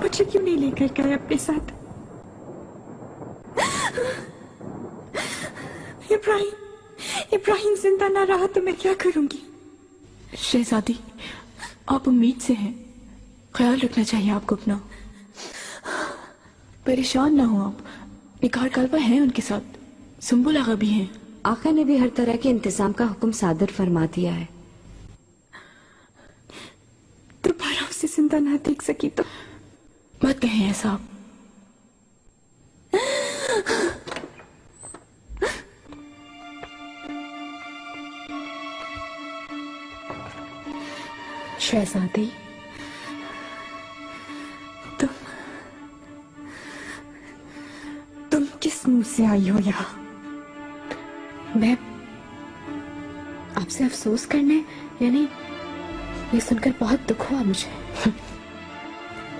मुझे क्यों नहीं लेकर गए अपने साथ? इब्राहिम, इब्राहिम जिंदा ना रहा तो मैं क्या करूंगी? शहजादी, आप उम्मीद से हैं, ख्याल रखना चाहिए आपको अपना। परेशान ना हो आप, निगार कालबा हैं उनके साथ, सुंबुल आगा भी हैं। आका ने भी हर तरह के इंतजाम का हुक्म सादर फरमा दिया है। दोबारा उसे जिंदा ना देख सकी तो? मत कहें ऐसा आप। शहजादी, तुम किस मुंह से आई हो यहाँ? मैं आपसे अफसोस करने, यानी ये सुनकर बहुत दुख हुआ मुझे।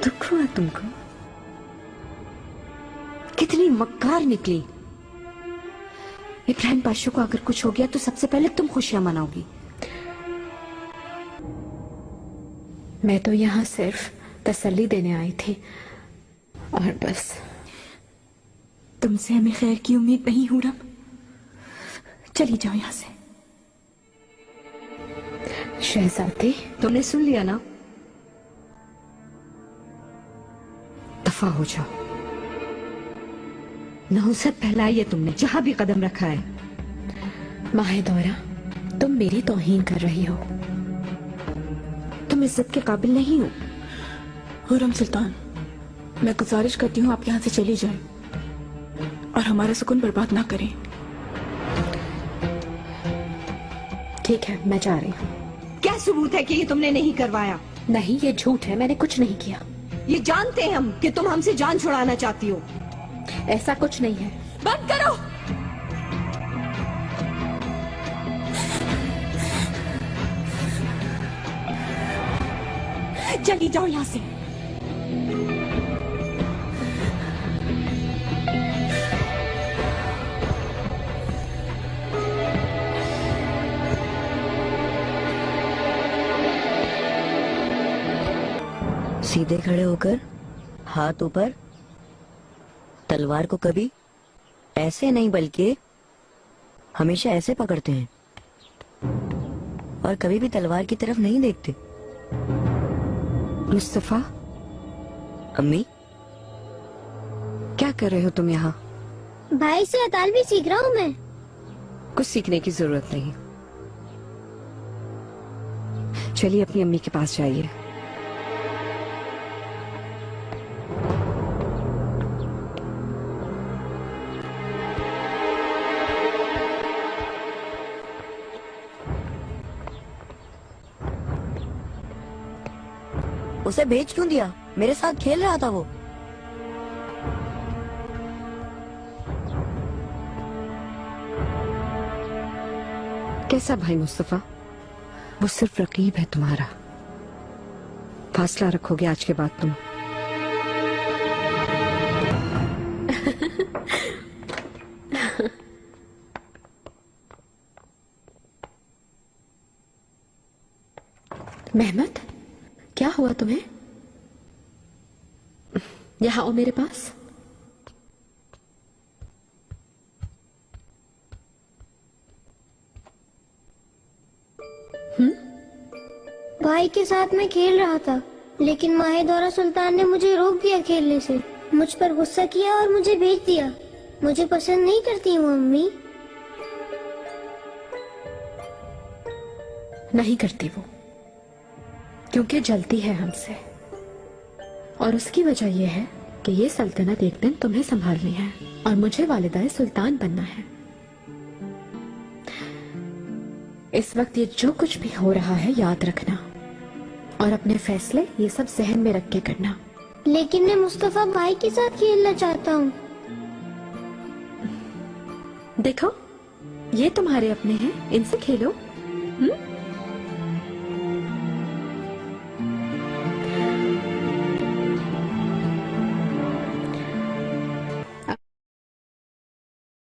दुख हुआ तुमको? कितनी मक्कार निकली। इब्राहिम पाशा को अगर कुछ हो गया तो सबसे पहले तुम खुशियां मनाओगी। मैं तो यहाँ सिर्फ तसल्ली देने आई थी और बस। तुमसे हमें खैर की उम्मीद नहीं, हुरम। चली जाओ यहाँ से। शहजादी, तुमने सुन लिया ना? दफा हो जाओ। नहुसत फैलाई है तुमने जहां भी कदम रखा है। माहे दौरा, तुम मेरी तौहीन कर रही हो। तुम इज्जत के काबिल नहीं हो। हुरम सुल्तान, मैं गुजारिश करती हूँ आप यहाँ से चली जाएं और हमारा सुकून बर्बाद ना करें। ठीक है, मैं जा रही हूँ। क्या सबूत है कि ये तुमने नहीं करवाया? नहीं, ये झूठ है, मैंने कुछ नहीं किया। ये जानते हैं हम कि तुम हमसे जान छुड़ाना चाहती हो। ऐसा कुछ नहीं है। बंद करो। चली जाओ यहाँ से। सीधे खड़े होकर, हाथ ऊपर। तलवार को कभी ऐसे नहीं बल्कि हमेशा ऐसे पकड़ते हैं और कभी भी तलवार की तरफ नहीं देखते। मुस्तफा, अम्मी, क्या कर रहे हो तुम यहाँ? भाई से अतालवी सीख रहा हूँ मैं। कुछ सीखने की जरूरत नहीं। चलिए अपनी अम्मी के पास जाइए। उसे भेज क्यों दिया? मेरे साथ खेल रहा था वो। कैसा भाई मुस्तफा? वो सिर्फ रकीब है तुम्हारा। फासला रखोगे आज के बाद तुम? मेहमत, क्या हुआ तुम्हें? यहाँ आओ मेरे पास। भाई के साथ मैं खेल रहा था, लेकिन माहिदौरा सुल्तान ने मुझे रोक दिया खेलने से। मुझ पर गुस्सा किया और मुझे भेज दिया। मुझे पसंद नहीं करती वो अम्मी। नहीं करती वो, क्योंकि जलती है हमसे, और उसकी वजह यह है कि ये सल्तनत एक दिन तुम्हें संभालनी है और मुझे वालिदाए सुल्तान बनना है। इस वक्त ये जो कुछ भी हो रहा है याद रखना और अपने फैसले ये सब जहन में रख के करना। लेकिन मैं मुस्तफा भाई के साथ खेलना चाहता हूँ। देखो, ये तुम्हारे अपने हैं, इनसे खेलो।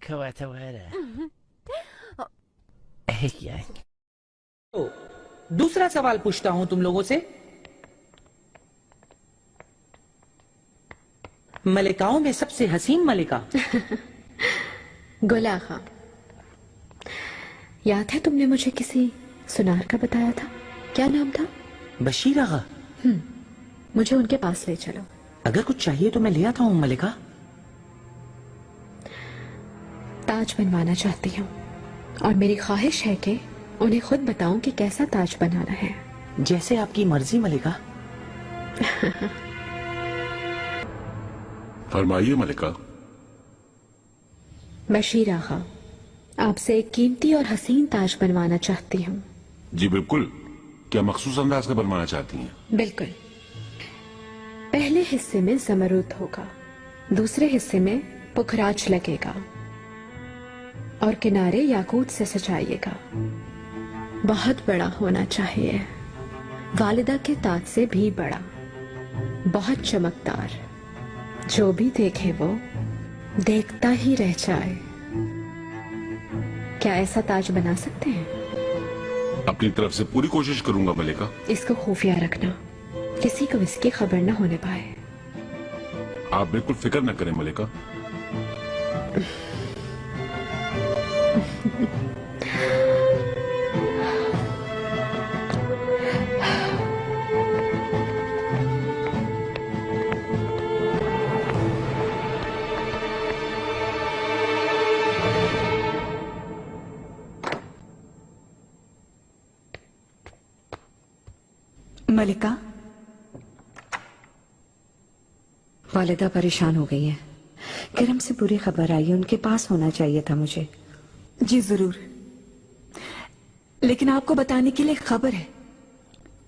Kawatawara. Yang. तो दूसरा सवाल पूछता हूं तुम लोगों से। मलिकाओं में सबसे हसीन मलिका? गुलाखा। याद है तुमने मुझे किसी सुनार का बताया था? क्या नाम था? बशीर आगा। मुझे उनके पास ले चलो। अगर कुछ चाहिए तो मैं ले आता हूँ मलिका। ताज बनवाना चाहती हूँ और मेरी ख्वाहिश है कि उन्हें खुद बताऊं कि कैसा ताज बनाना है। जैसे आपकी मर्जी मलिका। फरमाइए मलिका। बशीर आगा, आपसे एक कीमती और हसीन ताज बनवाना चाहती हूँ। जी बिल्कुल। क्या मखसूस अंदाज का बनवाना चाहती हैं? बिल्कुल। पहले हिस्से में जमरूद होगा, दूसरे हिस्से में पुखराज लगेगा और किनारे याकूत से सजाइएगा। बहुत बड़ा होना चाहिए, वालिदा के ताज से भी बड़ा, बहुत चमकदार, जो भी देखे वो देखता ही रह जाए। क्या ऐसा ताज बना सकते हैं? अपनी तरफ से पूरी कोशिश करूंगा मलिका। इसको खुफिया रखना, किसी को इसकी खबर न होने पाए। आप बिल्कुल फिक्र न करें मलिका। मलिका, वालिदा परेशान हो गई है। किरम से बुरी खबर आई है, उनके पास होना चाहिए था मुझे। जी जरूर, लेकिन आपको बताने के लिए खबर है।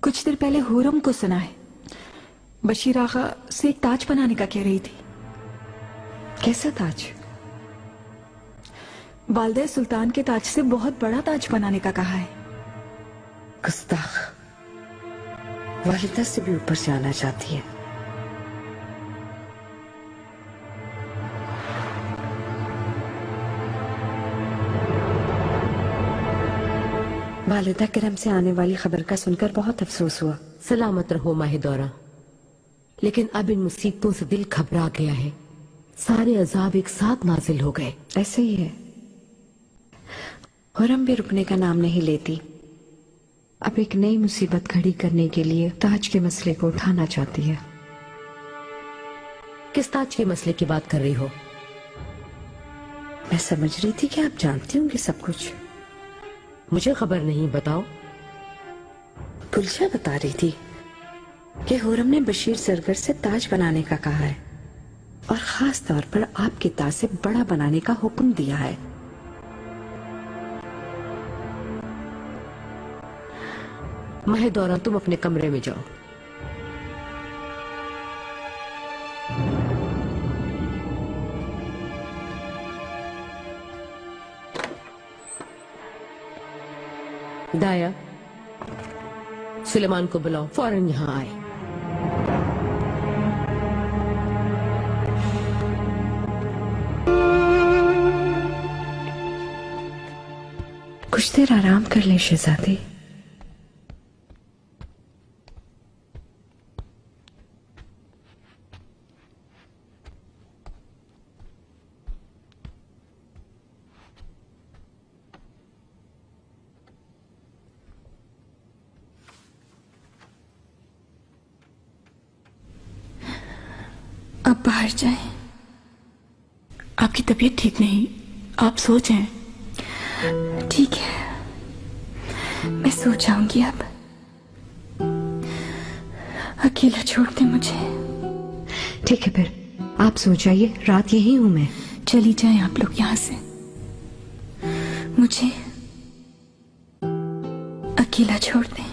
कुछ देर पहले हुरम को सुना है, बशीर आगा से एक ताज बनाने का कह रही थी। कैसा ताज? वालिदा सुल्तान के ताज से बहुत बड़ा ताज बनाने का कहा है। गुस्ताख, वालिदा से भी ऊपर जाना चाहती है। वालिदा किरम से आने वाली खबर का सुनकर बहुत अफसोस हुआ। सलामत रहो माहिदौरा, लेकिन अब इन मुसीबतों से दिल घबरा गया है। सारे अजाब एक साथ नाजिल हो गए। ऐसे ही है। हुरम भी रुकने का नाम नहीं लेती। अब एक नई मुसीबत खड़ी करने के लिए ताज के मसले को उठाना चाहती है। किस ताज के मसले की बात कर रही हो? मैं समझ रही थी कि आप जानती होंगी सब कुछ। मुझे खबर नहीं, बताओ। गुलशा बता रही थी कि हुरम ने बशीर सरगर से ताज बनाने का कहा है और खास तौर पर आपके ताज से बड़ा बनाने का हुक्म दिया है। माहिदौरा, तुम अपने कमरे में जाओ। दाया, सुलेमान को बुलाओ, फौरन यहां आए। कुछ देर आराम कर ले शहजादी। अब बाहर जाएं। आपकी तबीयत ठीक नहीं, आप सो जाएं। ठीक है, मैं सो जाऊंगी। अब अकेला छोड़ दे मुझे। ठीक है, फिर आप सो जाइए, रात यही हूं मैं। चली जाएं आप लोग यहां से, मुझे अकेला छोड़ दें।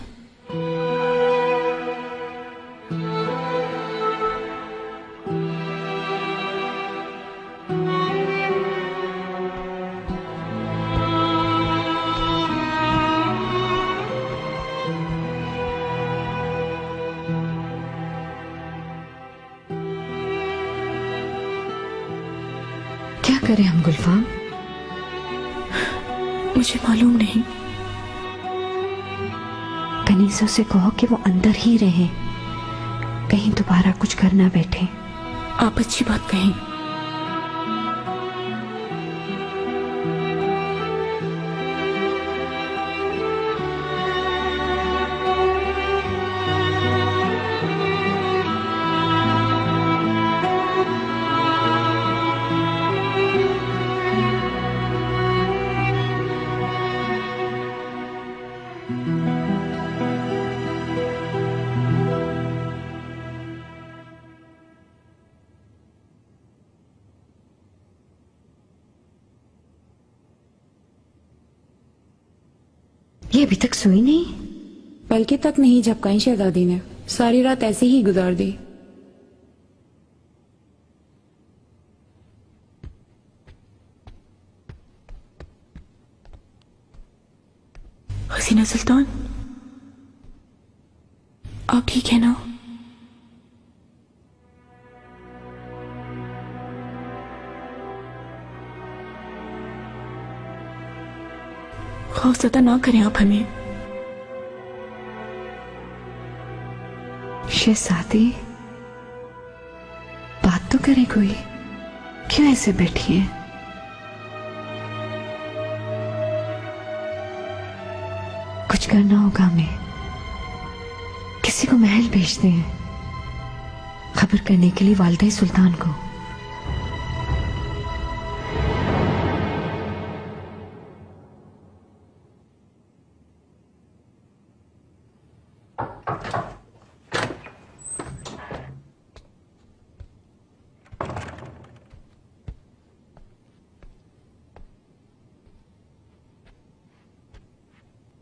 क्या करें हम गुलफाम? मुझे मालूम नहीं। कनीज़ों से कहो कि वो अंदर ही रहें, कहीं दोबारा कुछ कर ना बैठे। आप अच्छी बात कहीं। ये अभी तक सोई नहीं? पलके तक नहीं झपकाई शहजादी ने, सारी रात ऐसे ही गुजार दी। हसीना सुल्तान, आप ठीक है ना? खौफज़दा ना करें आप हमें। शहजादी, बात तो करे कोई, क्यों ऐसे बैठी है? कुछ करना होगा हमें, किसी को महल भेजते हैं खबर करने के लिए वालिदा सुल्तान को।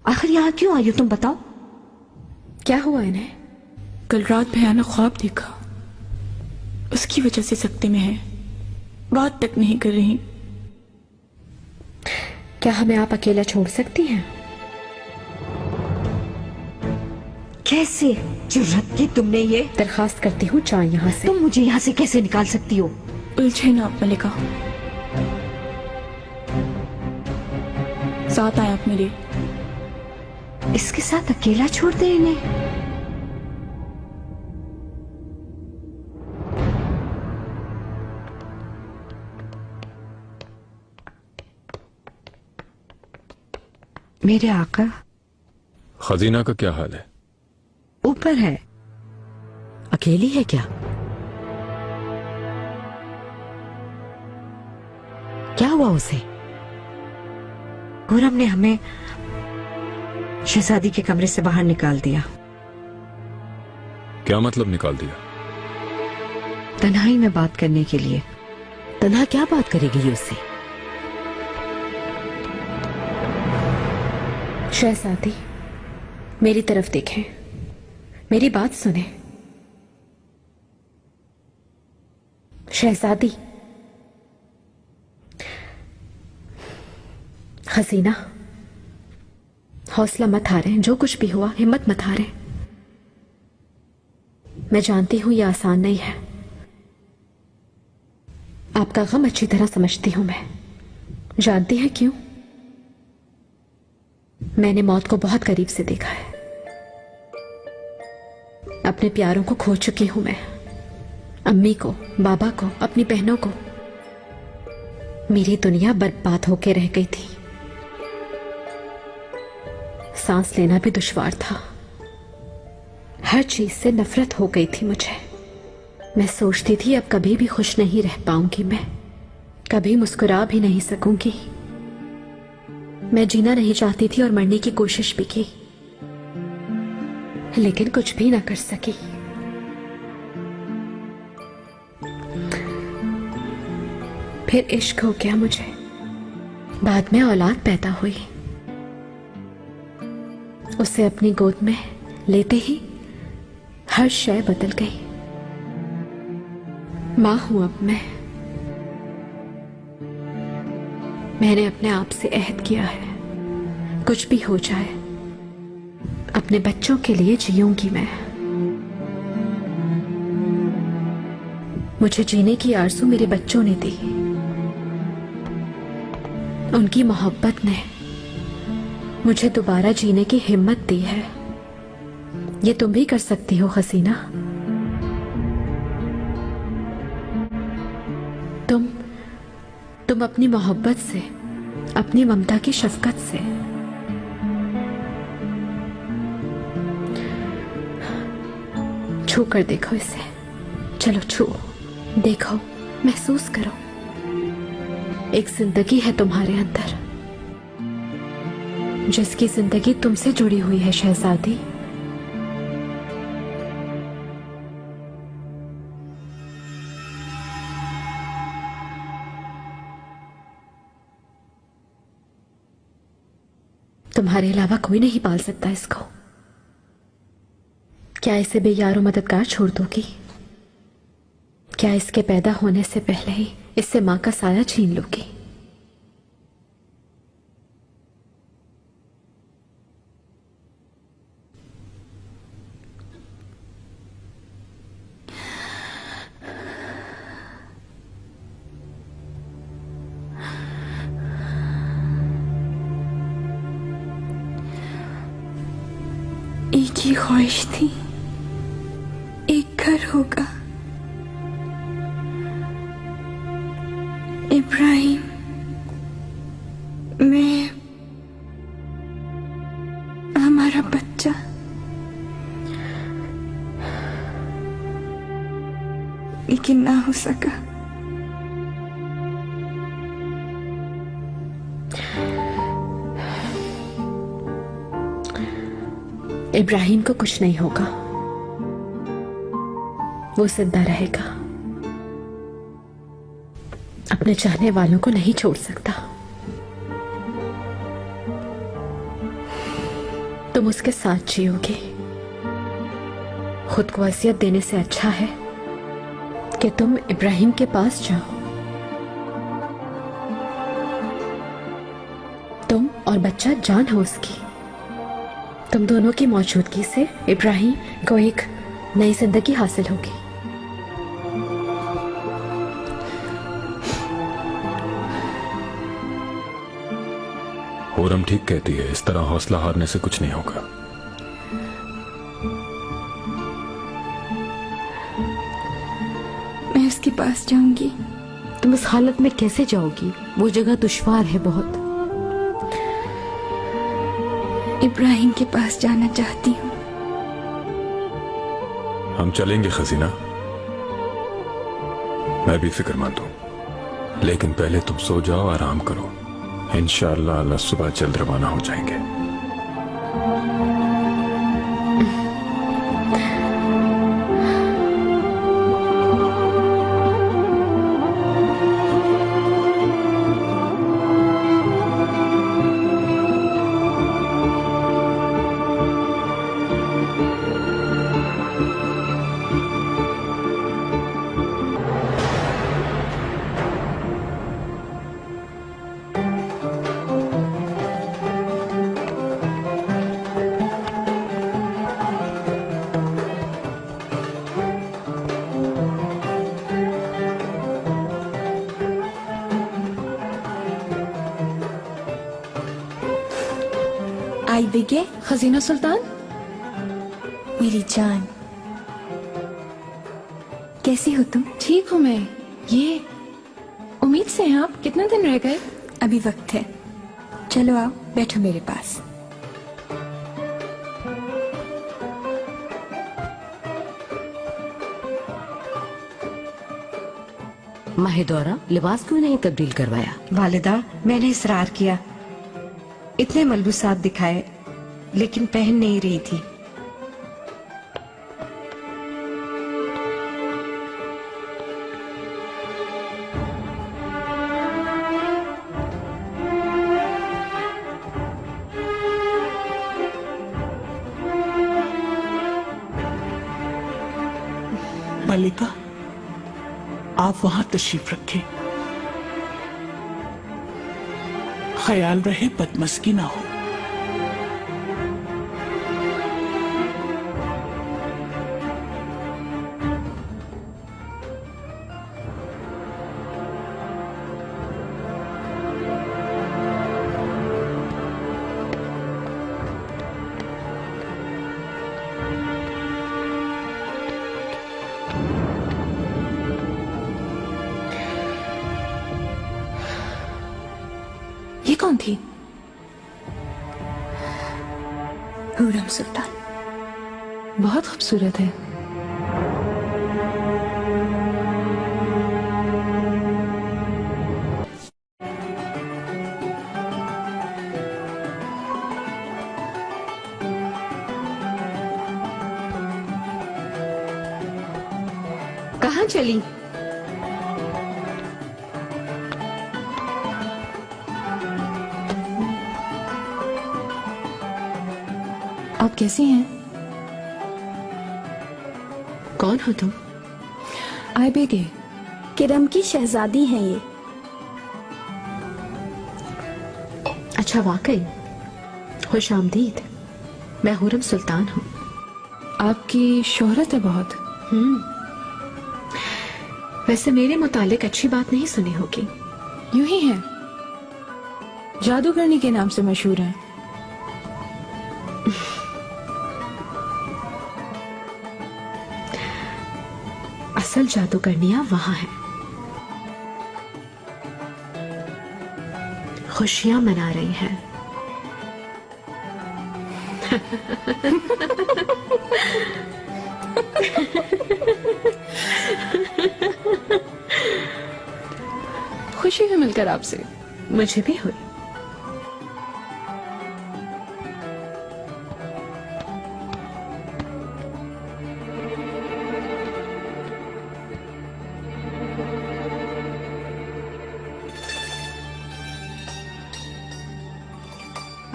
आखिर यहाँ क्यों आई हो तुम बताओ? क्या हुआ इन्हें? कल रात भयानक ख्वाब देखा, उसकी वजह से सख्ती में है, बात तक नहीं कर रही। क्या हमें आप अकेला छोड़ सकती हैं? कैसे जुर्रत की तुमने ये? दरखास्त करती हूँ चाहे यहाँ से। तुम मुझे यहाँ से कैसे निकाल सकती हो? उलझे ना आप मलिका, साथ आए आप मेरे। इसके साथ अकेला छोड़ दे इन्हें? मेरे आका। खजीना का क्या हाल है? ऊपर है। अकेली है क्या? क्या हुआ उसे? खुर्रम ने हमें शहजादी के कमरे से बाहर निकाल दिया। क्या मतलब निकाल दिया? तन्हाई में बात करने के लिए। तन्हा क्या बात करेगी ये उससे? शहजादी, मेरी तरफ देखें, मेरी बात सुने। शहजादी, हसीना, हौसला मत हारें, जो कुछ भी हुआ हिम्मत मत हारें। मैं जानती हूं यह आसान नहीं है, आपका गम अच्छी तरह समझती हूं मैं। जानती हैं क्यों? मैंने मौत को बहुत करीब से देखा है। अपने प्यारों को खो चुकी हूं मैं, अम्मी को, बाबा को, अपनी बहनों को। मेरी दुनिया बर्बाद होके रह गई थी। सांस लेना भी दुश्वार था। हर चीज से नफरत हो गई थी मुझे। मैं सोचती थी अब कभी भी खुश नहीं रह पाऊंगी, मैं कभी मुस्कुरा भी नहीं सकूंगी। मैं जीना नहीं चाहती थी और मरने की कोशिश भी की, लेकिन कुछ भी ना कर सकी। फिर इश्क हो गया मुझे। बाद में औलाद पैदा हुई। उसे अपनी गोद में लेते ही हर शय बदल गई। मां हूं अब मैं। मैंने अपने आप से अहद किया है, कुछ भी हो जाए अपने बच्चों के लिए जीऊंगी मैं। मुझे जीने की आरज़ू मेरे बच्चों ने दी। उनकी मोहब्बत ने मुझे दोबारा जीने की हिम्मत दी है। ये तुम भी कर सकती हो हसीना। तुम अपनी मोहब्बत से, अपनी ममता की शफकत से छू कर देखो इसे। चलो छू, देखो, महसूस करो। एक जिंदगी है तुम्हारे अंदर, जिसकी जिंदगी तुमसे जुड़ी हुई है शहजादी। तुम्हारे अलावा कोई नहीं पाल सकता इसको। क्या इसे बेयारो मददगार छोड़ दोगी? क्या इसके पैदा होने से पहले ही इससे मां का साया छीन लोगी? एक ही ख्वाहिश थी, एक घर होगा। इब्राहिम, मैं, हमारा बच्चा। लेकिन ना हो सका। इब्राहिम को कुछ नहीं होगा, वो जिंदा रहेगा। अपने चाहने वालों को नहीं छोड़ सकता। तुम उसके साथ जियोगे। खुद को असियत देने से अच्छा है कि तुम इब्राहिम के पास जाओ। तुम और बच्चा जान हो उसकी। तुम दोनों की मौजूदगी से इब्राहिम को एक नई जिंदगी हासिल होगी। होरम ठीक कहती है, इस तरह हौसला हारने से कुछ नहीं होगा। मैं उसके पास जाऊंगी। तुम इस हालत में कैसे जाओगी? वो जगह दुश्वार है बहुत। इब्राहिम के पास जाना चाहती हूँ। हम चलेंगे खजीना, मैं भी फिक्रमंद हूं। लेकिन पहले तुम सो जाओ, आराम करो। इंशाअल्लाह अल्लाह सुबह जल्द रवाना हो जाएंगे। आई बिगे, खजीना सुल्तान, मेरी जान, कैसी हो तुम? ठीक हूँ मैं। ये उम्मीद से हैं आप? कितने दिन रह गए? अभी वक्त है। चलो आओ, बैठो मेरे पास। माहिदौरा, लिबास क्यों नहीं तब्दील करवाया? वालिदा, मैंने इसरार किया, इतने मलबूसात दिखाए, लेकिन पहन नहीं रही थी। मलिका, आप वहां तशरीफ रखें। ख्याल रहे बदमस्की ना हो। कौन थी? हुर्रम सुल्तान। बहुत खूबसूरत है। कहाँ चली? आप कैसी हैं? कौन हो तुम? आई बेगे। किरम की शहजादी हैं ये। अच्छा, वाकई खुश आमदीद। मैं हुर्रम सुल्तान हूँ। आपकी शोहरत है बहुत। वैसे मेरे मुतालिक अच्छी बात नहीं सुनी होगी। यूं ही है, जादूगरनी के नाम से मशहूर हैं। असल जादूगरनियां वहां हैं, खुशियां मना रही हैं। खुशी है मिलकर आपसे। मुझे भी हुई।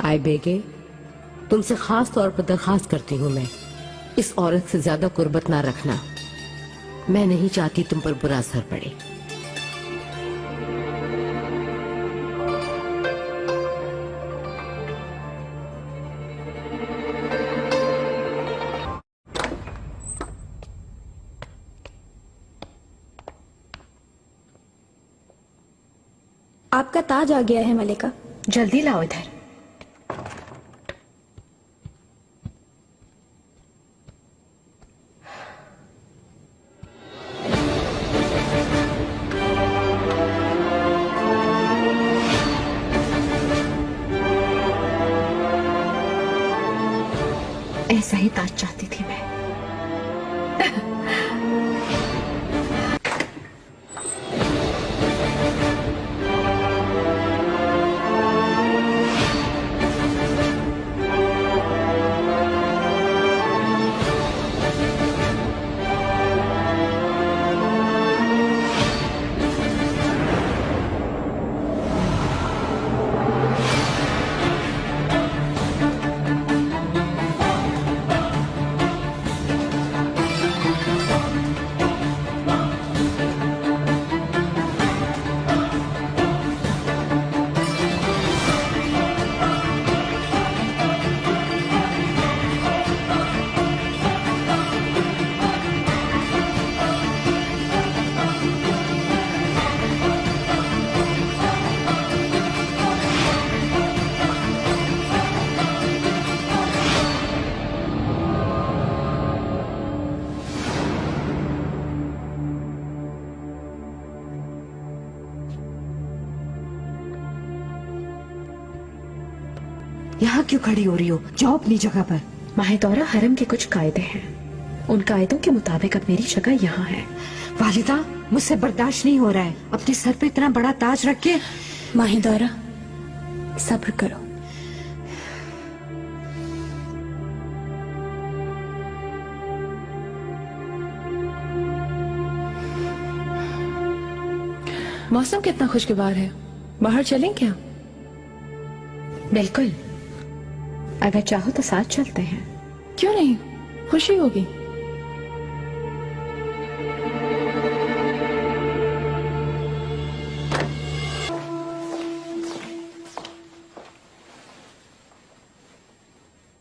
आई बेगे, तुमसे खास तौर पर दरखास्त करती हूँ मैं, इस औरत से ज्यादा कुर्बत ना रखना। मैं नहीं चाहती तुम पर बुरा असर पड़े। आपका ताज आ गया है मलिका। जल्दी लाओ इधर। ऐसा ही ताज चाहती थी मैं। यहाँ क्यों खड़ी हो रही हो? जाओ अपनी जगह पर। माहिदौरा, हरम के कुछ कायदे हैं, उन कायदों के मुताबिक अब मेरी जगह यहाँ है। वालिदा, मुझसे बर्दाश्त नहीं हो रहा है। अपने सर पे इतना बड़ा ताज रख के। माहिदौरा, सब्र करो। मौसम कितना खुशगवार है, बाहर चलें क्या? बिल्कुल, अगर चाहो तो साथ चलते हैं। क्यों नहीं, खुशी होगी।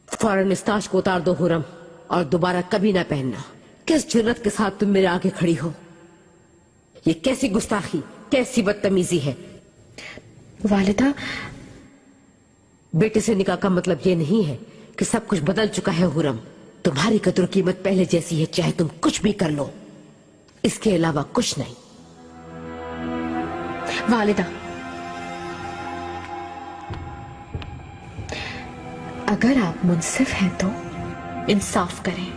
फौरन इस ताज को उतार दो हुर्रम, और दोबारा कभी ना पहनना। किस जुर्रत के साथ तुम मेरे आगे खड़ी हो? ये कैसी गुस्ताखी, कैसी बदतमीजी है? वालिदा, बेटे से निकाह का मतलब ये नहीं है कि सब कुछ बदल चुका है हुर्रम। तुम्हारी कदर कीमत पहले जैसी है, चाहे तुम कुछ भी कर लो, इसके अलावा कुछ नहीं। वालिदा, अगर आप मुंसिफ हैं तो इंसाफ करें।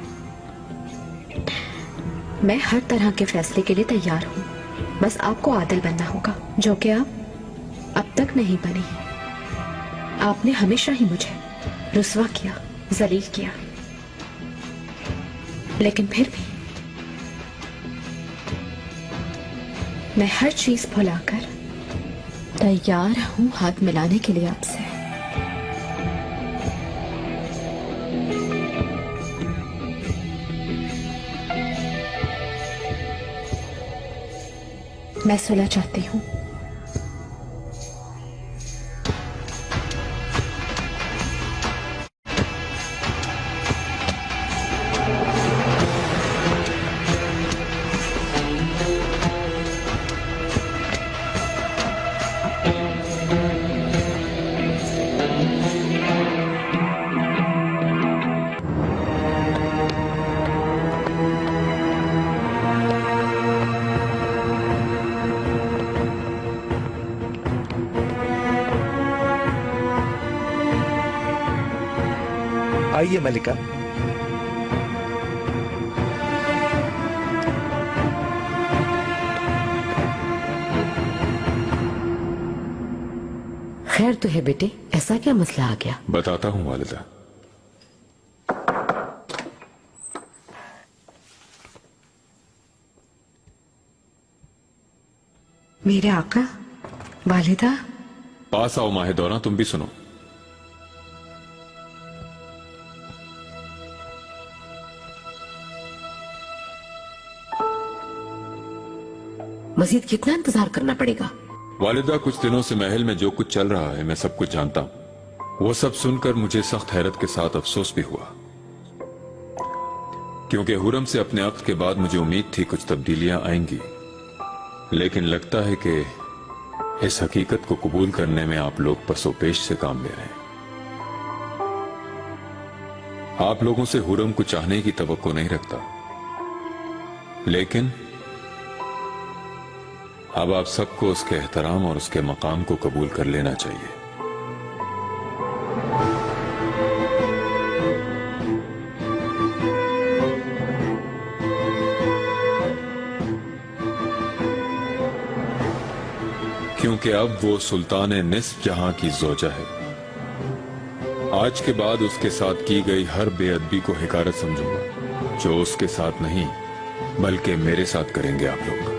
मैं हर तरह के फैसले के लिए तैयार हूं, बस आपको आदिल बनना होगा, जो कि आप अब तक नहीं बनी। आपने हमेशा ही मुझे रुस्वा किया, जलील किया, लेकिन फिर भी मैं हर चीज भुलाकर तैयार हूं हाथ मिलाने के लिए आपसे। मैं सुलह चाहती हूं। आइए मलिका। खैर तो है बेटे, ऐसा क्या मसला आ गया? बताता हूँ वालिदा। मेरे आका, वालिदा। पास आओ माहिदौरा, तुम भी सुनो। मजीद कितना इंतजार करना पड़ेगा? वालिदा, कुछ दिनों से महल में जो कुछ चल रहा है मैं सब कुछ जानता हूं। वो सब सुनकर मुझे सख्त हैरत के साथ अफसोस भी हुआ, क्योंकि हुरम से अपने अक्द के बाद मुझे उम्मीद थी कुछ तब्दीलियां आएंगी, लेकिन लगता है कि इस हकीकत को कबूल करने में आप लोग पसोपेश से काम ले रहे हैं। आप लोगों से हुरम को चाहने की तवक्को नहीं रखता, लेकिन अब आप सबको उसके एहतराम और उसके मकाम को कबूल कर लेना चाहिए। क्योंकि अब वो सुल्तान निस्फ जहां की जोजा है। आज के बाद उसके साथ की गई हर बेअदबी को हिकारत समझूंगा, जो उसके साथ नहीं बल्कि मेरे साथ करेंगे आप लोग।